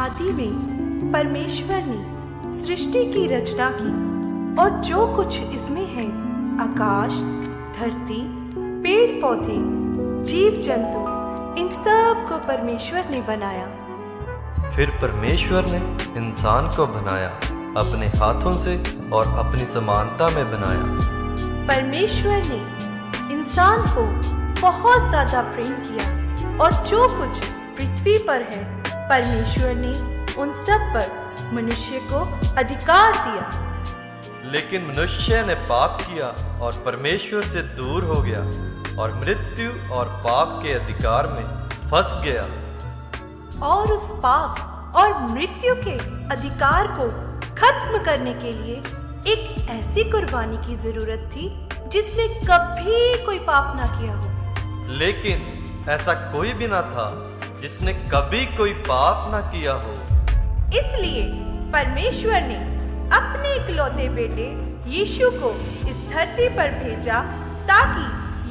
आदि में परमेश्वर ने सृष्टि की रचना की और जो कुछ इसमें है, आकाश, धरती, पेड़ पौधे, जीव जंतु, इन सब को परमेश्वर ने बनाया। फिर परमेश्वर ने इंसान को बनाया, अपने हाथों से और अपनी समानता में बनाया। परमेश्वर ने इंसान को बहुत ज़्यादा प्रेम किया और जो कुछ पृथ्वी पर है, परमेश्वर ने उन सब पर मनुष्य को अधिकार दिया। लेकिन मनुष्य ने पाप किया और परमेश्वर से दूर हो गया और मृत्यु और पाप के अधिकार में फंस गया। और उस पाप और मृत्यु के अधिकार को खत्म करने के लिए एक ऐसी कुर्बानी की जरूरत थी जिसने कभी कोई पाप ना किया हो। लेकिन ऐसा कोई भी ना था जिसने कभी कोई पाप ना किया हो। इसलिए परमेश्वर ने अपने इकलौते बेटे यीशु को इस धरती पर भेजा ताकि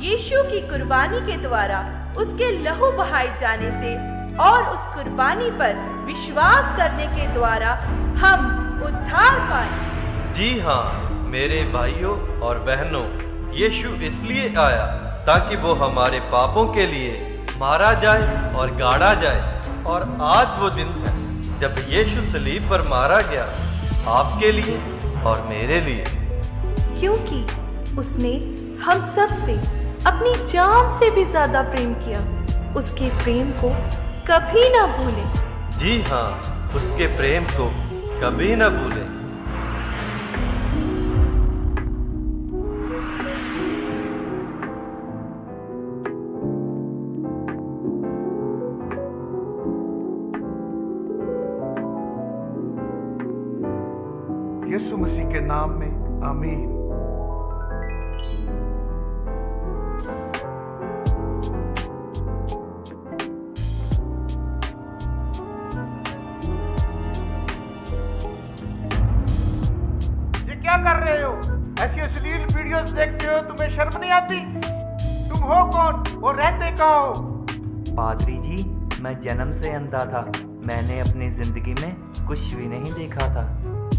यीशु की कुर्बानी के द्वारा उसके लहू बहाए जाने से और उस कुर्बानी पर विश्वास करने के द्वारा हम उद्धार पाएं। जी हाँ मेरे भाइयों और बहनों, यीशु इसलिए आया ताकि वो हमारे पापों के लिए मारा जाए और गाड़ा जाए। और आज वो दिन है जब यीशु सलीब पर मारा गया, आपके लिए और मेरे लिए। क्योंकि उसने हम सब से अपनी जान से भी ज्यादा प्रेम किया। उसके प्रेम को कभी ना भूलें। जी हाँ, उसके प्रेम को कभी ना भूलें। यीशु मसीह के नाम में आमीन। ये क्या कर रहे हो? ऐसी अश्लील वीडियोस देखते हो, तुम्हें शर्म नहीं आती? तुम हो कौन और रहते कहाँ हो? पादरी जी, मैं जन्म से अंधा था। मैंने अपनी जिंदगी में कुछ भी नहीं देखा था,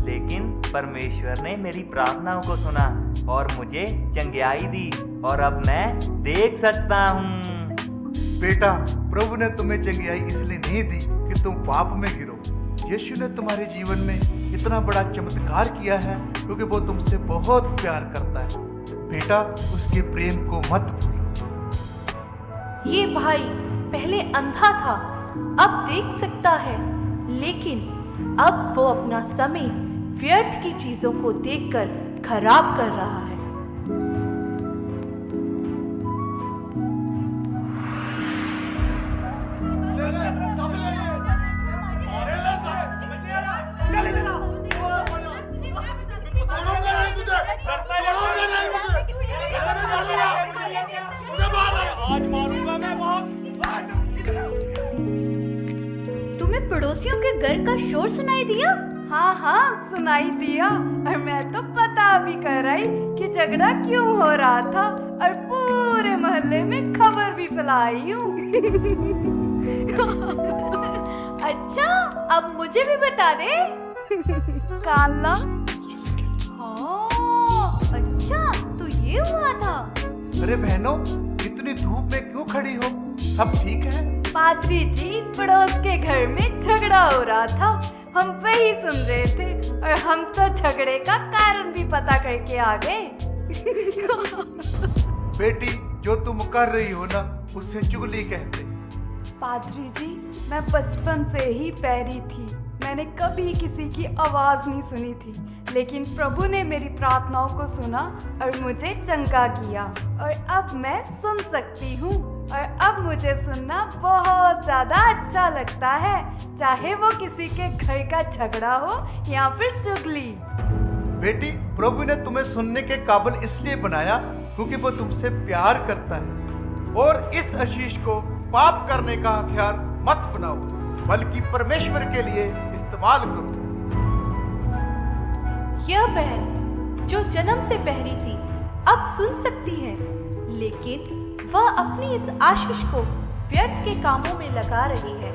लेकिन परमेश्वर ने मेरी प्रार्थनाओं को सुना और मुझे चंगियाई दी और अब मैं देख सकता हूँ। बेटा, प्रभु ने तुम्हें चंगियाई इसलिए नहीं दी कि तुम पाप में गिरो। यीशु ने तुम्हारे जीवन में इतना बड़ा चमत्कार किया है क्योंकि वो तुमसे बहुत प्यार करता है। बेटा, उसके प्रेम को मत भूलो। ये भाई पहले अंधा था, अब देख सकता है, लेकिन अब वो अपना समय व्यर्थ की चीजों को देखकर खराब कर रहा है। तुम्हें पड़ोसियों के घर का शोर सुनाई दिया? हाँ हाँ, सुनाई दिया। और मैं तो पता भी कर रही कि झगड़ा क्यों हो रहा था और पूरे मोहल्ले में खबर भी फैलाई हूँ। अच्छा, अब मुझे भी बता दे। काला। हाँ, अच्छा तो ये हुआ था। अरे बहनों, इतनी धूप में क्यों खड़ी हो? सब ठीक है? पादरी जी, पड़ोस के घर में झगड़ा हो रहा था, हम वही सुन रहे थे और हम तो झगड़े का कारण भी पता करके आ गए। बेटी, जो तुम कर रही हो ना, उससे चुगली कहते। पादरी जी, मैं बचपन से ही पैरी थी। मैंने कभी किसी की आवाज नहीं सुनी थी, लेकिन प्रभु ने मेरी प्रार्थनाओं को सुना और मुझे चंगा किया और अब मैं सुन सकती हूँ और अब मुझे सुनना बहुत ज्यादा अच्छा लगता है, चाहे वो किसी के घर का झगड़ा हो या फिर चुगली। बेटी, प्रभु ने तुम्हें सुनने के काबिल इसलिए बनाया क्योंकि वो तुमसे प्यार करता है। और इस आशीष को पाप करने का हथियार मत बनाओ, बल्कि परमेश्वर के लिए इस्तेमाल करो। यह बहन जो जन्म से बहरी थी अब सुन सकती है, लेकिन वह अपनी इस आशीष को व्यर्थ के कामों में लगा रही है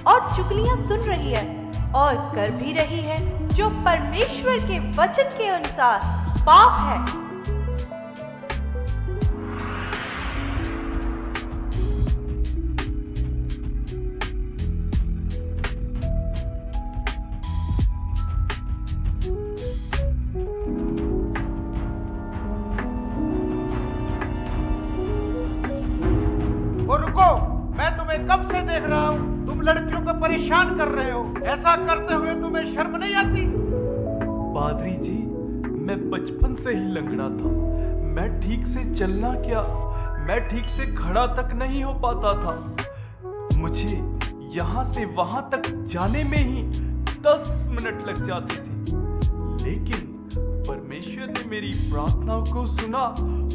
और चुगलियां सुन रही है और कर भी रही है जो परमेश्वर के वचन के अनुसार पाप है। और रुको, मैं तुम्हें कब से देख रहा हूँ, तुम लड़कियों को परेशान कर रहे हो। ऐसा करते हुए तुम्हें शर्म नहीं आती? पादरी जी, मैं बचपन से ही लंगड़ा था। मैं ठीक से चलना क्या, मैं ठीक से खड़ा तक नहीं हो पाता था। मुझे यहाँ से वहां तक जाने में ही 10 मिनट लग जाते थे। लेकिन परमेश्वर ने मेरी प्रार्थनाओं को सुना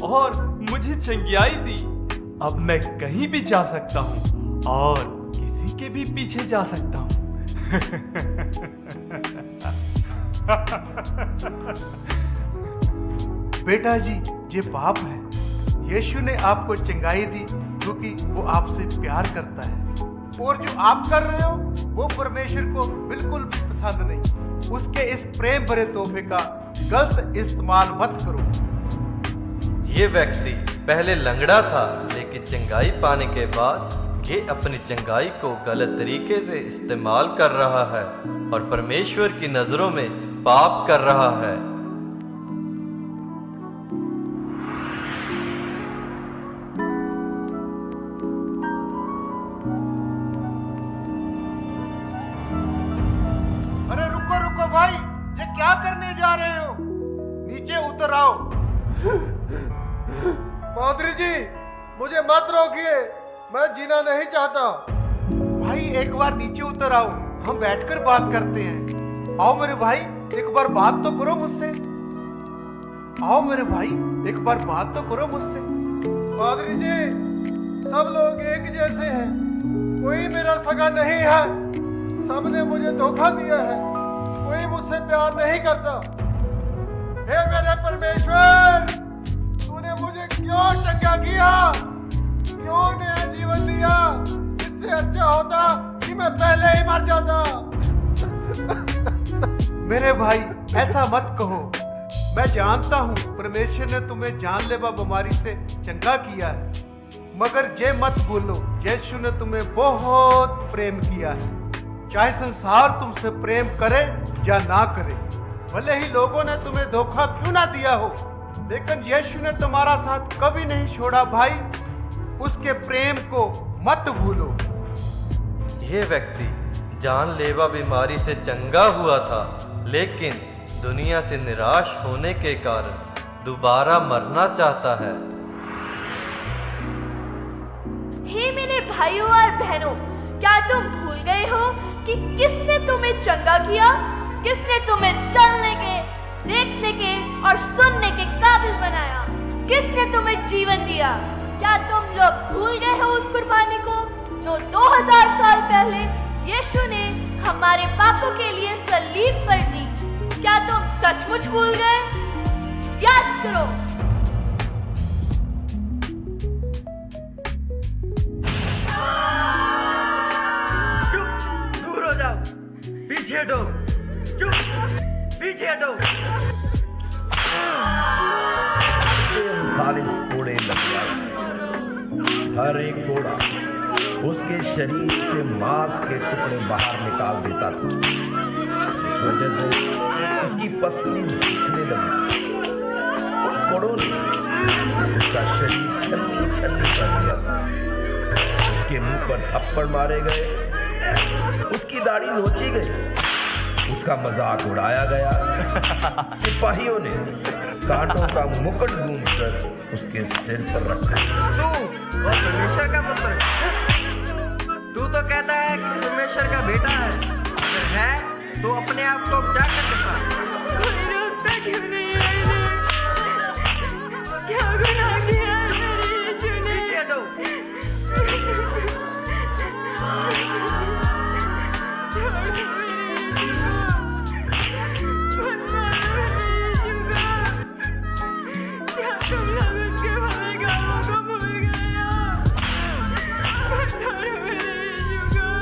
और मुझे चंगियाई दी। अब मैं कहीं भी जा सकता हूँ और किसी के भी पीछे जा सकता हूँ। बेटा जी, ये पाप है। यीशु ने आपको चंगाई दी क्योंकि वो आपसे प्यार करता है। और जो आप कर रहे हो वो परमेश्वर को बिल्कुल भी पसंद नहीं। उसके इस प्रेम भरे तोहफे का गलत इस्तेमाल मत करो। ये व्यक्ति पहले लंगड़ा था, लेकिन चंगाई पाने के बाद ये अपनी चंगाई को गलत तरीके से इस्तेमाल कर रहा है और परमेश्वर की नजरों में पाप कर रहा है। अरे रुको रुको भाई, ये क्या करने जा रहे हो? नीचे उतर आओ। पादरी जी, मुझे मत रोकिए, मैं जीना नहीं चाहता। भाई एक बार नीचे उतर आओ, हम बैठकर बात करते हैं। आओ मेरे भाई, एक बार बात तो करो मुझसे। आओ मेरे भाई, एक बार बात तो करो मुझसे। पादरी जी, सब लोग एक जैसे हैं, कोई मेरा सगा नहीं है। सबने मुझे धोखा दिया है, कोई मुझसे प्यार नहीं करता। हे मेरे परमेश्वर, तूने मुझे क्यों चंगा किया? क्यों नया जीवन दिया? इससे अच्छा होता कि मैं पहले ही मर जाता। मेरे भाई, ऐसा मत कहो। मैं जानता हूँ परमेश्वर ने तुम्हें जानलेवा बीमारी से चंगा किया है, मगर ये मत भूलो यीशु ने तुम्हें बहुत प्रेम किया है। चाहे संसार तुमसे प्रेम करे या ना करे, भले ही लोगों ने तुम्हें धोखा क्यों ना दिया हो, लेकिन यीशु ने तुम्हारा साथ कभी नहीं छोड़ा। भाई, उसके प्रेम को मत भूलो। ये व्यक्ति जानलेवा बीमारी से चंगा हुआ था, लेकिन दुनिया से निराश होने के कारण दोबारा मरना चाहता है। हे मेरे भाइयों और बहनों, क्या तुम भूल गए हो कि किसने तुम्हें चंगा किया? किसने तुम्हें चलने के, देखने के और सुनने के काबिल बनाया? किसने तुम्हें जीवन दिया? क्या तुम लोग भूल गए हो उस कुर्बानी को जो 2000 साल पहले यीशु ने हमारे पापों के लिए सलीब पर दी? क्या तुम सचमुच भूल गए? याद करो। चुप, दूर हो जाओ, पीछे हटो। चुप, पीछे हटो। 39 कोड़े लग गए। हर एक कोड़ा उसके शरीर से मांस के टुकड़े बाहर निकाल देता था, इस वजह से उसकी पसली दिखने लगी। उन कोड़ों ने उसका शरीर छल्ली छल्ली कर दिया था। उसके मुंह पर थप्पड़ मारे गए, उसकी दाढ़ी नोची गई, उसका मजाक उड़ाया गया। सिपाहियों ने कांटों का मुकुट गूंथकर उसके सिर पर रखा। तू और परमेश्वर का पुत्र, तू तो कहता है कि परमेश्वर का बेटा है, अगर है तो अपने आप को क्या कर सकता? कोई रोकता क्यों नहीं है? क्या गुनाह किया मेरे यीशु ने? पीछे हटो। क्या तुम लोग उसके भले कामों को भूल गए हो? बता दो मेरे यीशु को।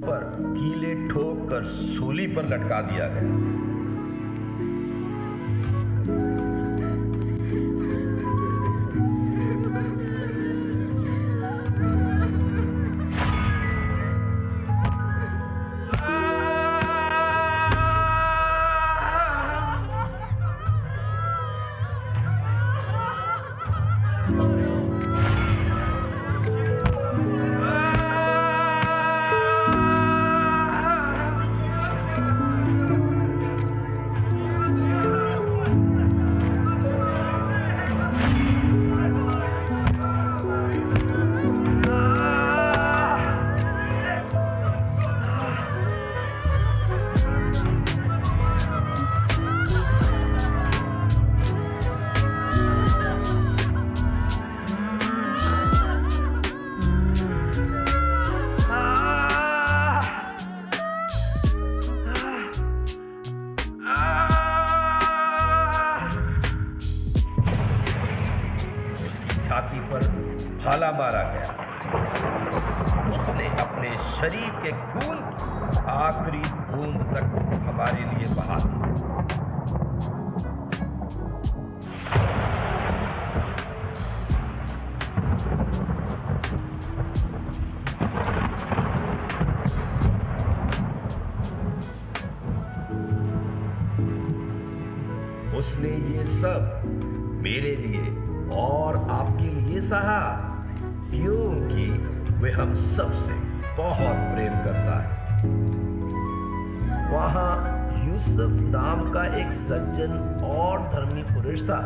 पर कीले ठोक कर सूली पर लटका दिया गया। छाती पर भाला मारा गया। उसने अपने शरीर के खून की आखिरी बूंद तक हमारे लिए बहा दी। उसने ये सब मेरे लिए और आपके लिए सहा, क्योंकि वे हम सब से बहुत प्रेम करता है। वहां यूसुफ नाम का एक सज्जन और धर्मी पुरुष था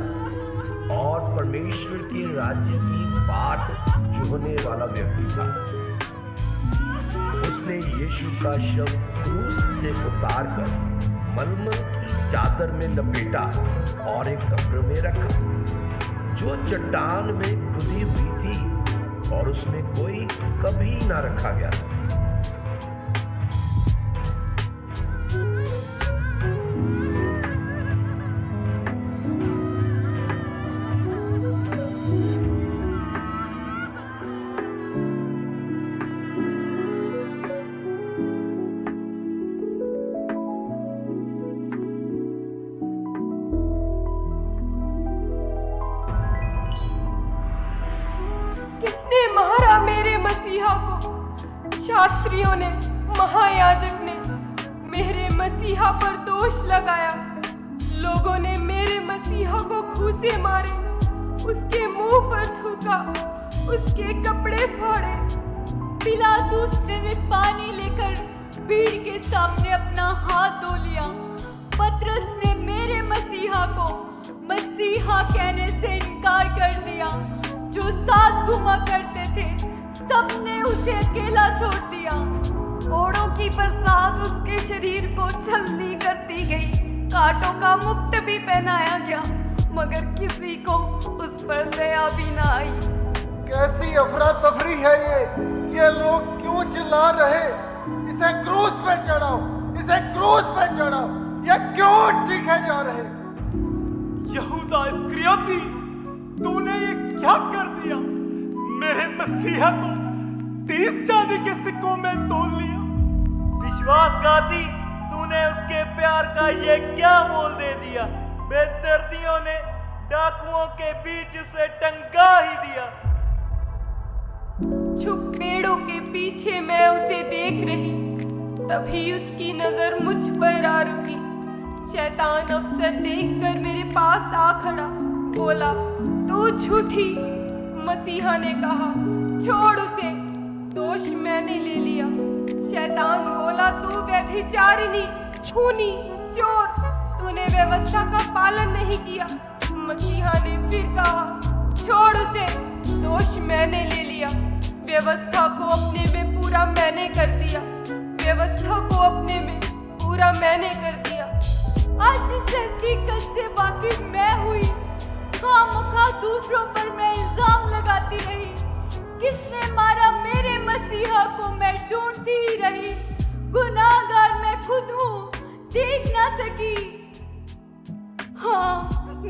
और परमेश्वर के राज्य की बाट जोहने वाला व्यक्ति था। उसने यीशु का शव क्रूस से उतारकर मलमल की चादर में लपेटा और एक कब्र में रखा जो चट्टान में खुदी हुई थी और उसमें कोई कभी ना रखा गया। मारा मेरे मसीहा को। शास्त्रियों ने, महायाजक ने मेरे मसीहा पर दोष लगाया। लोगों ने मेरे मसीहा को घूंसे मारे, उसके मुंह पर थूका, उसके कपड़े फाड़े। पिलातुस ने भी पानी लेकर भीड़ के सामने अपना हाथ धो लिया। पतरस ने मेरे मसीहा को मसीहा कहने से इनकार कर दिया। जो साथ घुमा करते थे, सबने उसे अकेला छोड़ दिया। कोड़ों की बरसात उसके शरीर को छलनी करती गई, कांटों का मुकुट भी पहनाया गया, मगर किसी को उस पर दया भी न आई। कैसी अफरा तफरी है ये लोग क्यों चिल्ला रहे? इसे क्रूस पे चढ़ाओ, इसे क्रूस पे चढ़ाओ। ये क्यों चीखे जा रहे? यहूदा इस्करियोती, तूने ये क्या कर दिया? मेरे मसीहा को 30 चांदी के सिक्कों में तोल लिया। विश्वासघाती, तूने उसके प्यार का ये क्या मोल दे दिया? बेदर्दियों ने डाकुओं के बीच उसे टंगा ही दिया। छुप पेड़ों के पीछे मैं उसे देख रही, तभी उसकी नजर मुझ पर आ रुकी। शैतान अफसर देखकर मेरे पास आ खड़ा, बोला, तू झूठी। मसीहा ने कहा, छोड़ उसे, दोष मैंने ले लिया। शैतान बोला, तू व्यभिचारिणी, खूनी, चोर, तूने व्यवस्था का पालन नहीं किया। मसीहा ने फिर कहा, छोड़ उसे, दोष मैंने ले लिया। व्यवस्था को अपने में पूरा मैंने कर दिया, व्यवस्था को अपने में पूरा मैंने कर दिया। आज इस हकीकत से वाकिफ मैं हुई, खामखा दूसरों पर मैं इल्जाम लगाती रही। किसने मारा मेरे मसीहा को मैं ढूंढती ही रही। गुनाहगार मैं खुद हूँ, देख ना सकी। हाँ,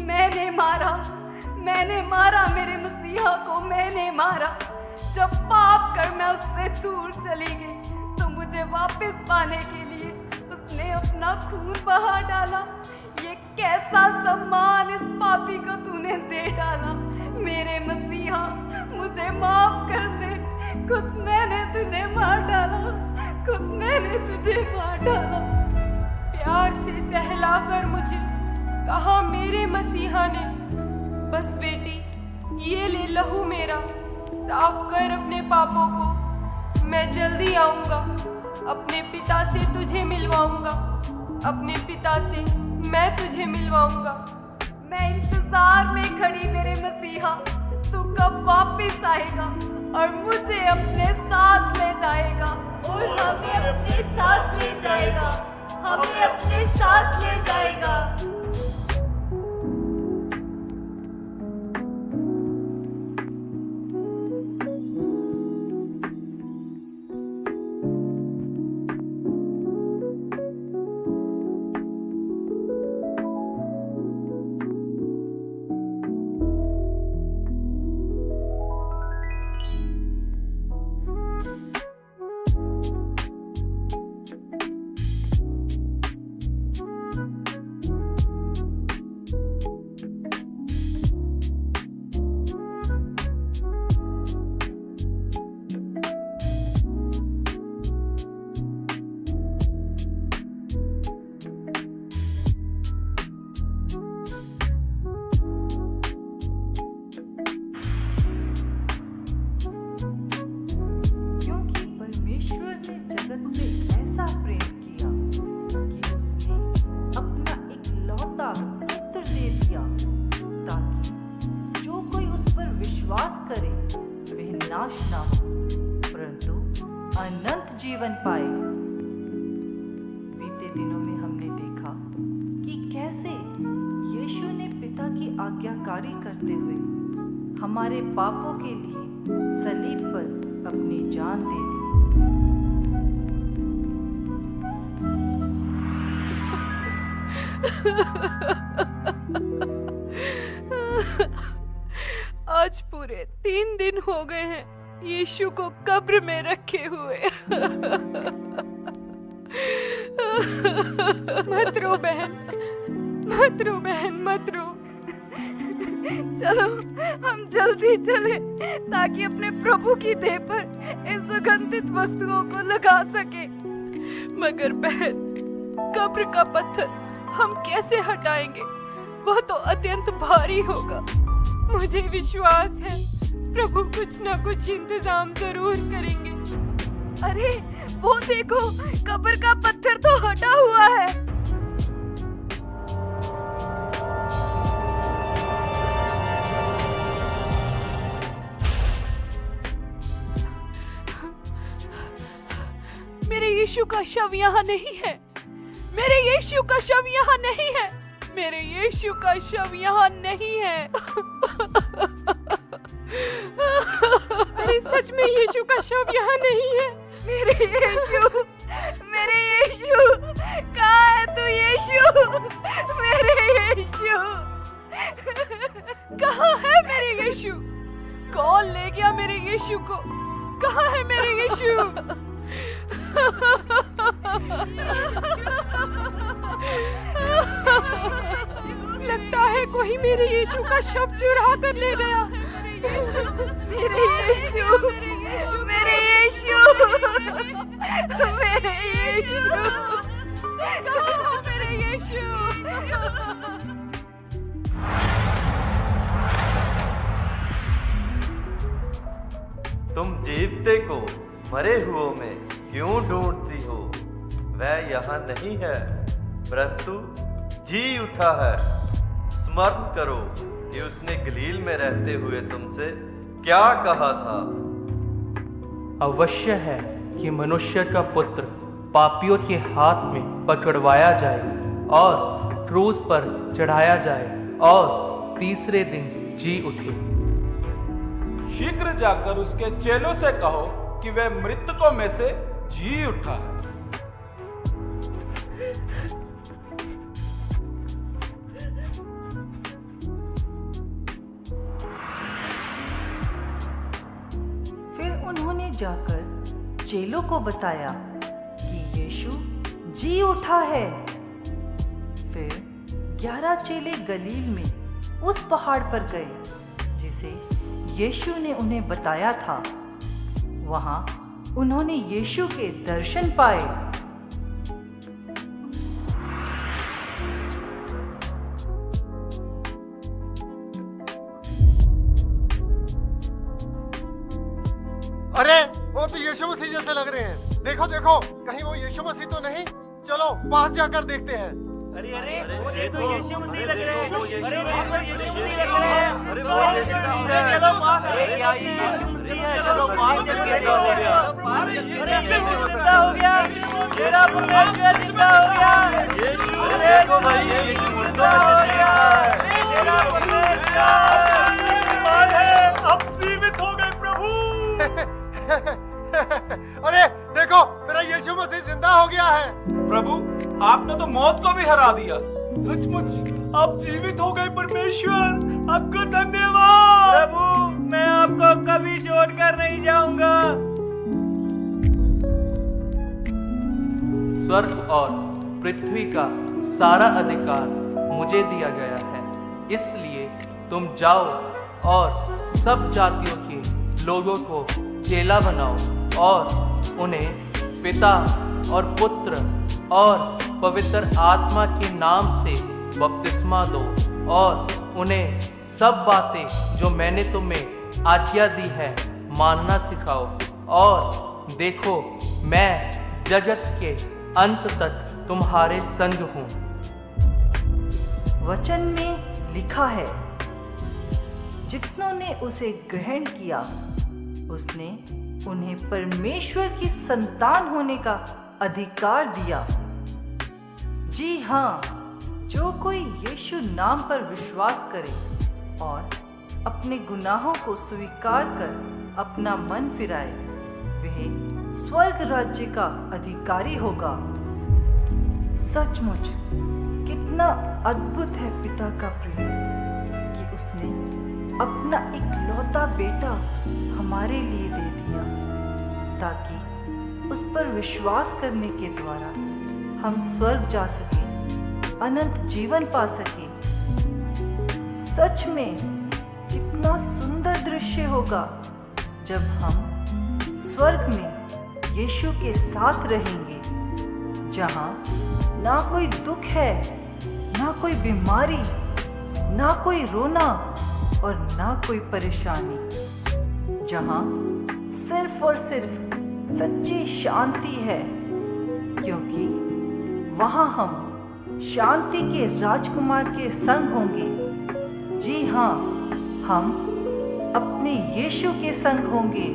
मैंने मारा मेरे मसीहा को, मैंने मारा। जब पाप कर मैं उससे दूर चली गई तो मुझे वापस पाने के लिए उसने अपना खून बहा डाला। ये कैसा सम्मान इस पापी को तूने दे डाला। मेरे मसीहा, मुझे माफ कर दे। खुद मैंने तुझे मार डाला, खुद मैंने तुझे मार डाला। प्यार से सहलाकर मुझे कहा मेरे मसीहा ने, बस बेटी ये ले लहू मेरा, साफ कर अपने पापों को। मैं जल्दी आऊंगा, अपने पिता से तुझे मिलवाऊंगा, अपने पिता से मैं तुझे मिलवाऊंगा। मैं इंतजार में खड़ी मेरे मसीहा, तू कब वापस आएगा और मुझे अपने साथ ले जाएगा। और हमें अपने साथ ले जाएगा, हमें अपने साथ ले जाएगा। नाश ना हो परंतु अनंत जीवन पाए। बीते दिनों में हमने देखा कि कैसे यीशु ने पिता की आज्ञाकारी करते हुए हमारे पापों के लिए सलीब पर अपनी जान दे दी। आज पूरे 3 दिन हो गए हैं यीशु को कब्र में रखे हुए। मत रो बहन, मत रो बहन, मत रो। चलो हम जल्दी चले ताकि अपने प्रभु की देह पर इन सुगंधित वस्तुओं को लगा सके। मगर बहन, कब्र का पत्थर हम कैसे हटाएंगे? वह तो अत्यंत भारी होगा। मुझे विश्वास है प्रभु कुछ न कुछ इंतजाम जरूर करेंगे। अरे वो देखो, कब्र का पत्थर तो हटा हुआ है। मेरे यीशु का शव यहाँ नहीं है। मेरे यीशु का शव यहाँ नहीं है। मेरे यीशु का शव यहाँ नहीं है। अरे सच में यीशु का शव यहाँ नहीं है। मेरे यीशु, मेरे यीशु, कहाँ है तू यीशु? मेरे यीशु, कहाँ है मेरे यीशु? कौन ले गया मेरे यीशु को? कहाँ है मेरे यीशु? लगता है कोई मेरे यीशु का शव चुरा कर ले गया है। मेरे यीशु, मेरे यीशु, मेरे यीशु, कहाँ मेरे यीशु? तुम जीवते को मरे हुओं में क्यों ढूंढती हो? वह यहाँ नहीं है परंतु जी उठा है। स्मरण करो कि उसने गलील में रहते हुए तुमसे क्या कहा था। अवश्य है कि मनुष्य का पुत्र पापियों के हाथ में पकड़वाया जाए और क्रूस पर चढ़ाया जाए और तीसरे दिन जी उठे। शीघ्र जाकर उसके चेलों से कहो कि वह मृतकों में से जी उठा है। फिर उन्होंने जाकर चेलों को बताया कि जी उठा है। फिर 11 चेले गलील में उस पहाड़ पर गए जिसे यीशु ने उन्हें बताया था। वहां उन्होंने यीशु के दर्शन पाए। अरे वो तो यीशु मसीह जैसे लग रहे हैं। देखो देखो, कहीं वो यीशु मसीह तो नहीं? चलो पास जाकर देखते हैं। अरे अरे वो देखो यीशु मसीह लग रहे हैं। अरे देखो यीशु मसीह लग रहे हैं। चलो पास, अरे क्या ये यीशु मसीह है? चलो पास चलते हैं। अरे यीशु जिंदा हो गया, मेरा परमेश्वर जिंदा हो गया। अरे देखो भाई यीशु जिंदा हो गया, मेरा परमेश्वर अब जीवित हो गए प्रभु। अरे देखो, मेरा यीशु मसीह जिंदा हो गया है। प्रभु, आपने तो मौत को भी हरा दिया। सचमुच आप जीवित हो गए परमेश्वर, आपका धन्यवाद। प्रभु, मैं आपको कभी छोड़कर नहीं जाऊंगा। स्वर्ग और पृथ्वी का सारा अधिकार मुझे दिया गया है, इसलिए तुम जाओ और सब जातियों के लोगों को चेला बनाओ और उन्हें पिता और पुत्र और पवित्र आत्मा के नाम से बपतिस्मा दो और उन्हें सब बातें जो मैंने तुम्हें आज्ञा दी है मानना सिखाओ। और देखो, मैं जगत के अंत तक तुम्हारे संग हूँ। वचन में लिखा है, जितनों ने उसे ग्रहण किया उसने उन्हें परमेश्वर की संतान होने का अधिकार दिया। जी हाँ, जो कोई यीशु नाम पर विश्वास करे और अपने गुनाहों को स्वीकार कर अपना मन फिराए, वह स्वर्ग राज्य का अधिकारी होगा। सचमुच कितना अद्भुत है पिता का प्रेम कि उसने अपना इकलौता बेटा हमारे लिए दे दिया, ताकि उस पर विश्वास करने के द्वारा हम स्वर्ग जा सकें, अनंत जीवन पा सकें। सच में कितना सुंदर दृश्य होगा जब हम स्वर्ग में यीशु के साथ रहेंगे, जहां ना कोई दुख है, ना कोई बीमारी, ना कोई रोना और ना कोई परेशानी, जहां सिर्फ और सिर्फ सच्ची शांति है, क्योंकि वहां हम शांति के राजकुमार के संग होंगे। जी हाँ, हम अपने यीशु के संग होंगे।